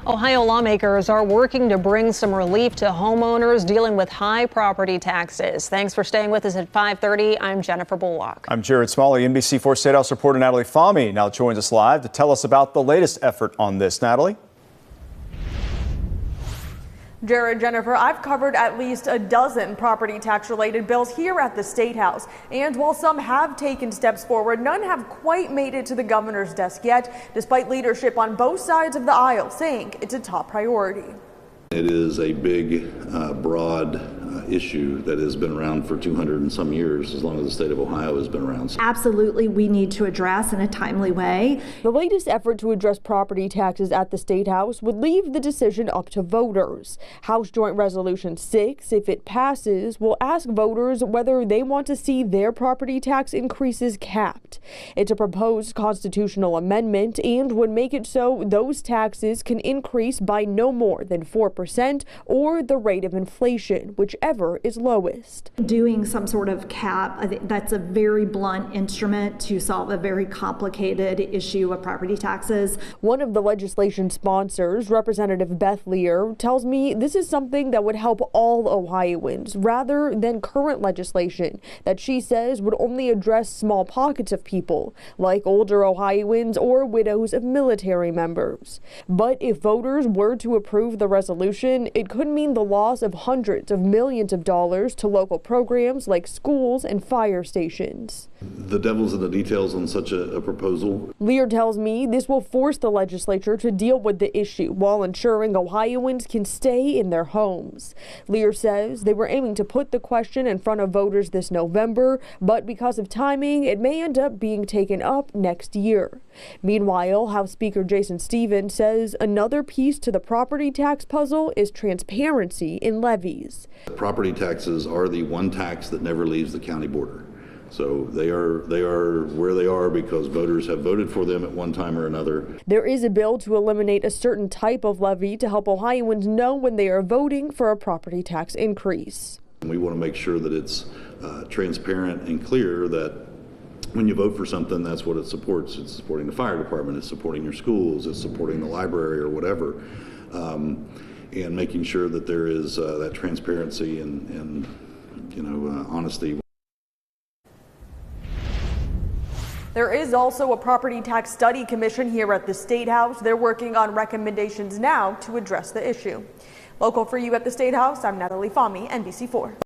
Ohio lawmakers are working to bring some relief to homeowners dealing with high property taxes. Thanks for staying with us at 5:30. I'm Jennifer Bullock. I'm Jared Smalley. NBC4 Statehouse reporter Natalie Fahmy now joins us live to tell us about the latest effort on this. Natalie? Jared, Jennifer, I've covered at least a dozen property tax related bills here at the Statehouse. And while some have taken steps forward, none have quite made it to the governor's desk yet, despite leadership on both sides of the aisle saying it's a top priority. It is a big, broad issue that has been around for 200 and some years, as long as the state of Ohio has been around. Absolutely, we need to address in a timely way. The latest effort to address property taxes at the Statehouse would leave the decision up to voters. House Joint Resolution 6, if it passes, will ask voters whether they want to see their property tax increases capped. It's a proposed constitutional amendment and would make it so those taxes can increase by no more than 4% or the rate of inflation, whichever is lowest. Doing some sort of cap, I think that's a very blunt instrument to solve a very complicated issue of property taxes. One of the legislation sponsors, Representative Beth Lear, tells me this is something that would help all Ohioans rather than current legislation that she says would only address small pockets of people, like older Ohioans or widows of military members. But if voters were to approve the resolution, it could mean the loss of hundreds of millions of dollars to local programs like schools and fire stations. The devil's in the details on such a proposal. Lear tells me this will force the legislature to deal with the issue while ensuring Ohioans can stay in their homes. Lear says they were aiming to put the question in front of voters this November, but because of timing, it may end up being taken up next year. Meanwhile, House Speaker Jason Stevens says another piece to the property tax puzzle is transparency in levies. Property taxes are the one tax that never leaves the county border. So they are where they are because voters have voted for them at one time or another. There is a bill to eliminate a certain type of levy to help Ohioans know when they are voting for a property tax increase. We want to make sure that it's transparent and clear that when you vote for something, that's what it supports. It's supporting the fire department, it's supporting your schools, it's supporting the library or whatever. And making sure that there is that transparency and honesty. There is also a property tax study commission here at the Statehouse. They're working on recommendations now to address the issue. Local for you at the Statehouse, I'm Natalie Fahmy, NBC4.